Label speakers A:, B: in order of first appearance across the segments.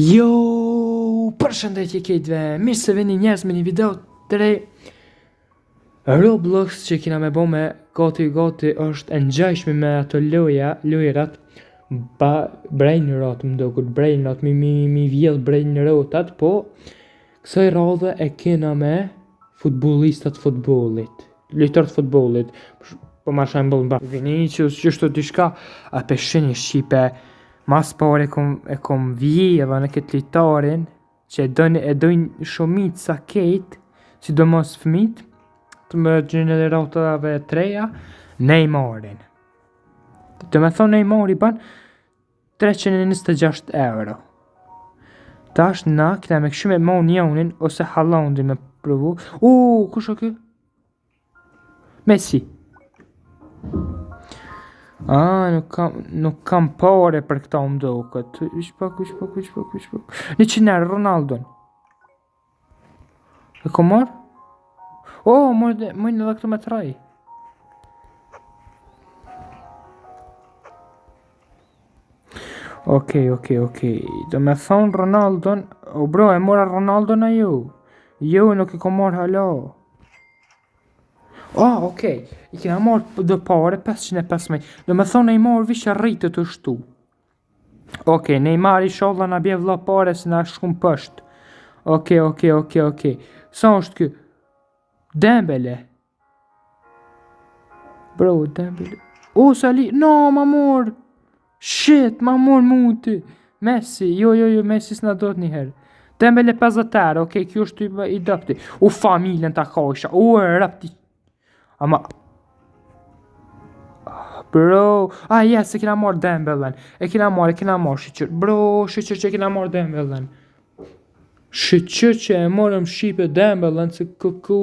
A: Jo, përshëndetje kejtve, mirë se vini njerëz me një video të re. Roblox që kina me bo me gati është e ngjashme me ato lojrat brain rot më duket, brain rot mi vjedh brain rotat, po kësaj radhe e kena me futbollistat futbollit, lojtarët futbollit. Po ma shembull Vinicius, qështu diçka, a peshenje shqipe. Mas pare e kom vjedha në këtë lojtarin që e dojnë shumica kejt, sidomos fëmit të më gjeneratave treja, Neymarin. Të me thonë Neymari ban 326 euro. Tash na këta me këshu me mon jonin ose Haalandin me provu. Kush o kë? Messi. Nuk kam pare për këta më duket. Ish pak. 100 euro Ronaldon. E ko marr? Mojnë edhe këtu me traj. Okej. Do me thonë Ronaldon. Bro, e mora Ronaldon a ju? Jo, nuk e ko marr hala. Okej. I kena marrë dhe pare 550. Do me thonë Neymar vishë rritë të shtu. Okej, Neymar i sholla na bje vla pare se na shkum pësht. Okej. Sa është kë? Dembele. Bro, Dembele. Sali. No, ma mor. Shit, ma mor muti. Messi. Jo, Messi s'na do të njëherë. Dembele 50 euro. Okej, kjo është i dëpti. Familjen ta kosha. Rapti. Ama bro, yes, e kena marrë Dembelen. E kena marrë shqyqër. Bro, shqyqër që e kena marrë Dembelen. Shqyqër që e marrëm shqipe Dembelen se kuku.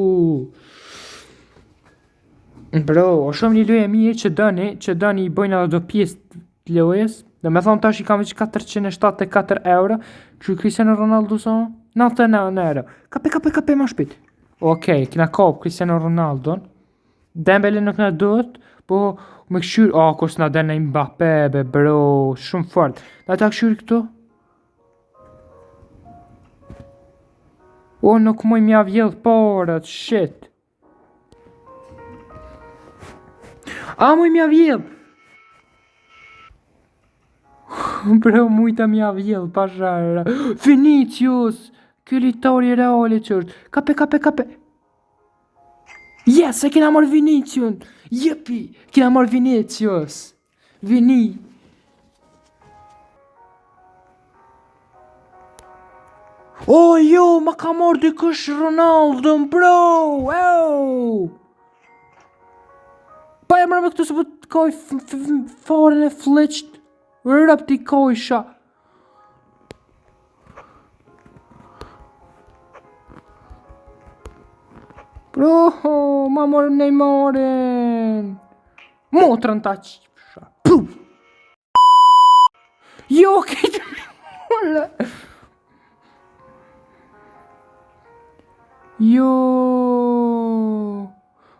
A: Bro, o shumë një loje mirë që dëni i bojnë edhe do pjesë të lojes. Dhe me thonë tash i kam veç 474 euro. Që Cristiano Ronaldo sa? 99 euro. Kape ma shpit. Okej, kena kap Cristiano Ronaldo. Dembele nuk na duhet, po me këshyr, kus na den e Mbappé, bro, shumë fort. Na ta këshyr këtu? Nuk moj mja vjedh parat, shit. Moj mja vjedh. Bro, mujta mja vjedh, pashara. Vinicius, këllitori reali qërtë. Kape. Yes, e kena marrë Vinicius. Jepi, kena marrë Vinicius. Vini. Jo, ma ka marrë dikush Ronaldo, bro. Pa e mërë me këtu se po të kaj farën e fleqt. Rëp t'i kajsha. Bro, ma morëm Neymarin. Motrën ta qipësha. Jo, këtë me Jo.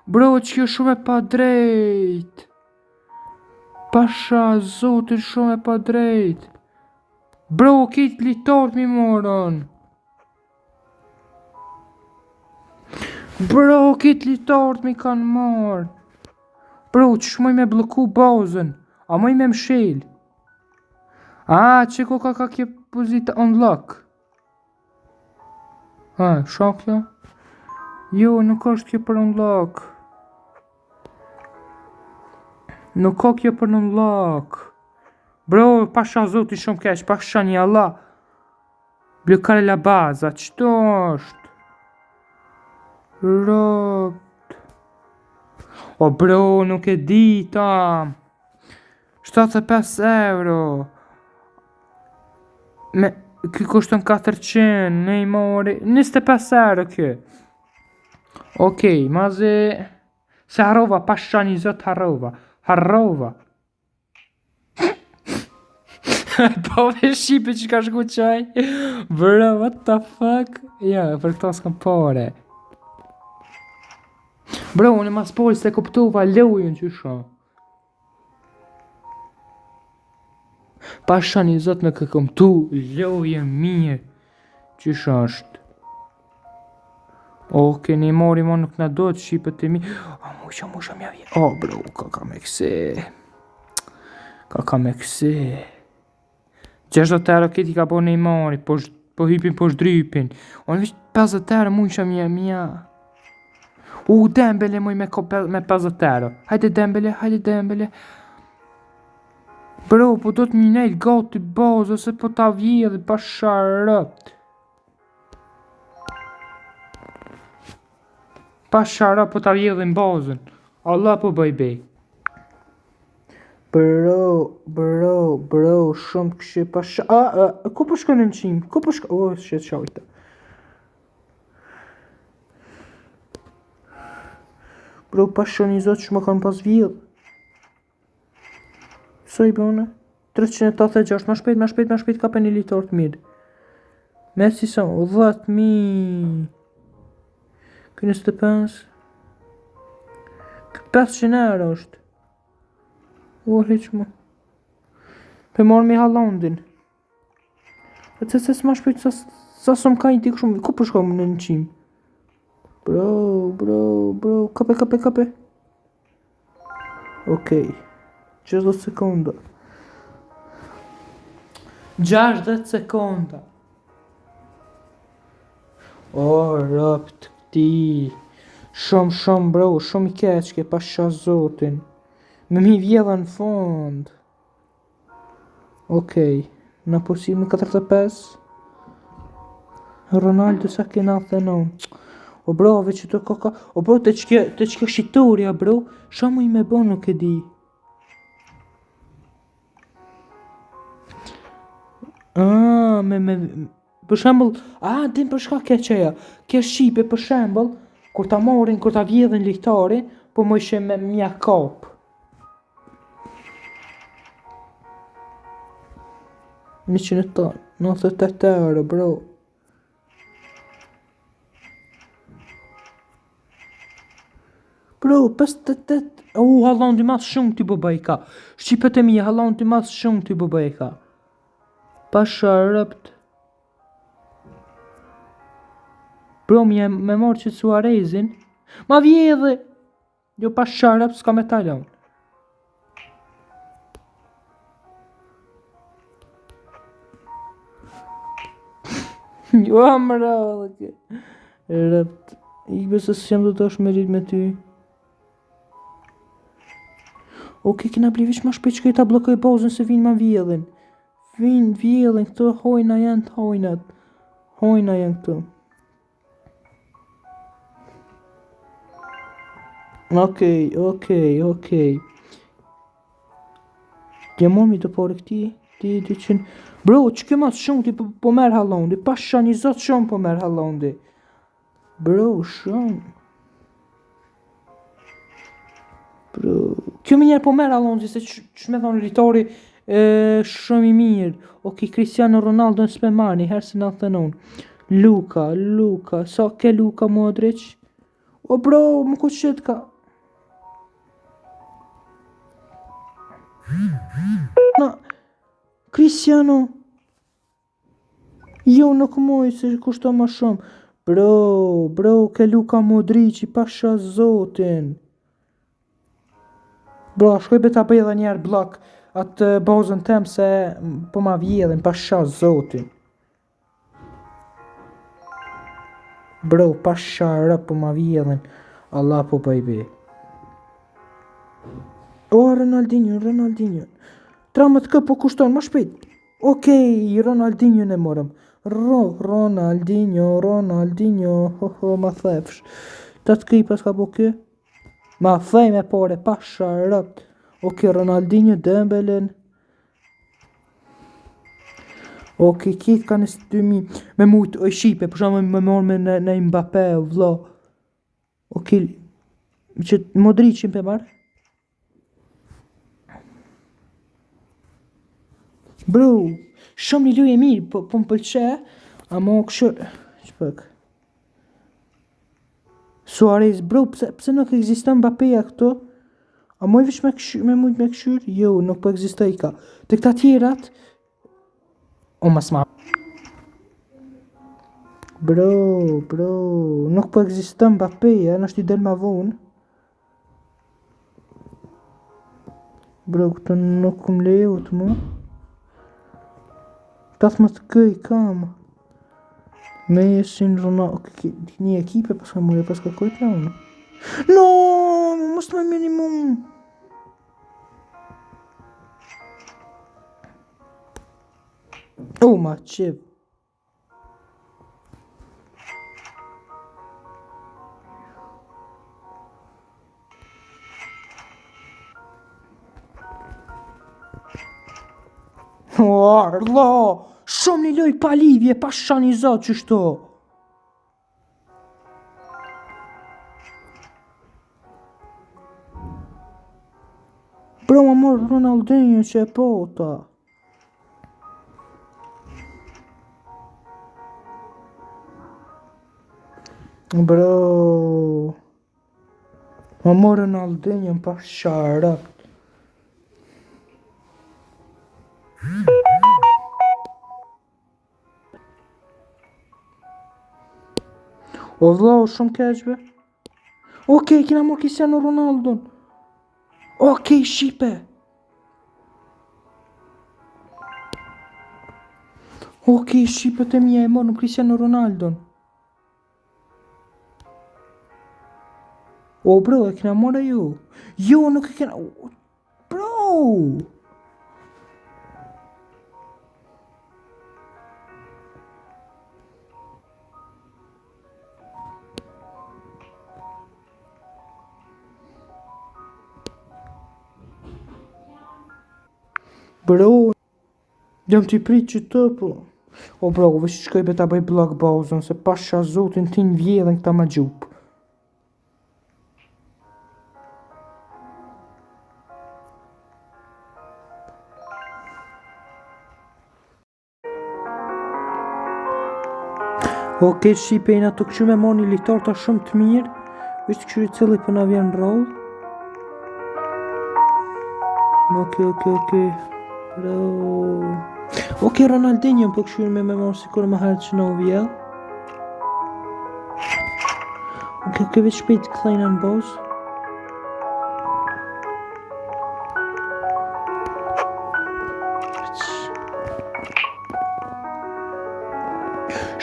A: Bro, që kjo shumë e pa drejt. Pasha, zotin shumë e pa drejt. Bro, këtë litartë mi morën. Bro, këtë litartë mi kanë marrë. Bro, që shmoj me bloku bazën. A moj me mshel. Që ka kje pozita unlock. Shakja. Jo, nuk është kje për unlock. Nuk ka kje për unlock. Bro, pasha zoti shumë kesh, pasha një Allah. Blokare la baza, qëto është? Robt. Bro, nuk e di ta. 75 euro. Kë kushtën 400. Neymari 25 euro kë. Okej, mazi. Se harrova, pasha një zot harrova. Po me shqipe që ka shku qaj. Bro, what the fuck. Për këta s'kam pare. Bro, unë mas pol se kuptova lojën që shumë. Pasha një zot në këkëm tu, loje mirë. Qysh është? Oke, një mori ma nuk na do të shqipët e mi. Musha mja vje. Bro, ka me këse. Ka me këse. 60 euro këti ka po një mori, po hypin po shdrypin. Unë vishë 50 euro musha mja. Dembele muj me 50 euro. Hajde Dembele. Bro, po do të minejt gati bazë, ose po ta vjedh pa sharët. Pa sharët po ta vjedhin bazën. Allah po bëj. Bro, shumë këshe pa sharët. Ku po shkën në qim? Ku po shkën? Shqet shajta. Bro, pa shën i zotë që më kanë pas vjedh. So i bëne 386, ma shpejt ka për një litor të mirë. Merci sa, 10.000. Kënë 25. 500 euro është. Heq më. Për marrë me Hallandin. Ma shpejt sa sëm ka i t'i këshumë. Ku për shkomë në qim? Bro. Kape. Okej. 60 sekonda. 60 sekonda. Rapt këti. Shumë bro, shumë i keqke, pasha zotin. Me mi vjedha në fond. Okej. Në posim në 45. Ronaldo sa ke 99. Bro, veç të kaka. Bro, të qke shqitoria, bro. Shumë i me bo nuk e di. Për shembull, din për shka keqeja. Ke shqipe për shembull, kur ta morin, kur ta vjedhin lihtarin, po më ishe me mja kap. 98 euro, bro. Bro, 58. Hallandi mas shumë t'i bëbaj ka. Shqipet e mija, Hallandi mas shumë t'i bëbaj ka. Pasha rëpt. Bro, me morë që Suarezin. Ma vjedhe. Jo pasha rëpt, s'ka me talon. Jo amra. Rëpt. I besë se jam do të është merit me ty. Kina blivish ma shpejt që këta blokoj pauzën se vinë ma vjedhin. Vjedhin, këto hojna janë të hojnat. Hojna janë këto. Okej. Kje momi të pore këti? Ti qënë... Bro, që ke mas shumë ti po merë Hallandi? Pasha një zotë shumë po merë Hallandi. Bro, shumë. Bro... Kjo më njerë po merë Hallandi, se që me thonë rritori shumë i mirë. Cristiano Ronaldo në s'pe marë, një herë se në thënon. Luka, sa ke Luka Modric? Bro, më ku qëtë ka? Cristiano. Jo, nuk muj se kushto ma shumë. Bro, ke Luka Modric i pasha zotin. Bro, shkoj be ta bëj edhe njerë blok atë bazën tem se po ma vjedhin pasha zotin. Bro, pasha rëp po ma vjedhin. Allah po bëj be. Ronaldinho. 13 kë po kushton, ma shpejt. Ronaldinho ne morëm. Ronaldinho. Ma thefsh. 8 kë i pas ka po kë. Ma thej me pare, pasha rëpt. Ronaldinho, Dembelen. Kitë ka nësë 2000. Me mujtë, Shqipe, për shumë me morë me në Mbappé, vlo. Që Modricin për marë. Bro, shumë një luje mirë, po më pëlqe. Amo këshë... Shpëk. Suarez, bro, pse nuk eksiston Mbappéja këto? A moj vish me mujt me këshyr? Jo, nuk po eksistoj ka. Të këta tjerat, Uma s'ma. Bro, nuk po ekziston Mbappé, është i del ma vonë. Bro, këto nuk kum lejohet mu. Tas më të këj kam. Messi, Ronaldo, një ekipe paska mure, paska kujt na unë. No, mos më minimum. Oh, ma qip. Allah, shumë një loj pa lidhje, pa shanizat qështo. Bro, ma morë Ronaldinho që e pota. Bro, ma morë Ronaldinho pa sharat. O vlau, shumë keqbe. Okej, kina morë Cristiano Ronaldon. Okej, shipe. Okej, shipe të mija e morë në Cristiano Ronaldon. O bro, e kina morë ju. Jo, nuk e kina. Bro. Bro, jam t'i prit që të po. O bro, vështë shkoj be ta bëj blog bauzën, se pasha zotin ti në vjedhen këta ma gjupë. Oke, shipe, jena të këshu me moni litar ta shumë të mirë. Vështë këshu i cili për na vjen rol. Oke. Bro. Oke, Ronaldinho për këshu me moni si kur më herë që në vjell. Oke, vështë shpejt këthajna në boz.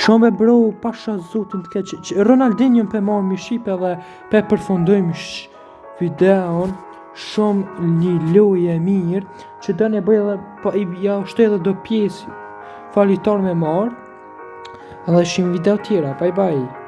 A: Shumë bro, pasha zotin të keq. Ronaldinho pe marrë mi shipe dhe pe përfundojmë videon. Shumë një lojë e mirë që do ne bëj edhe ja ushtoj edhe do pjesë falitar me marrë. Edhe shim video tjera. Bye bye.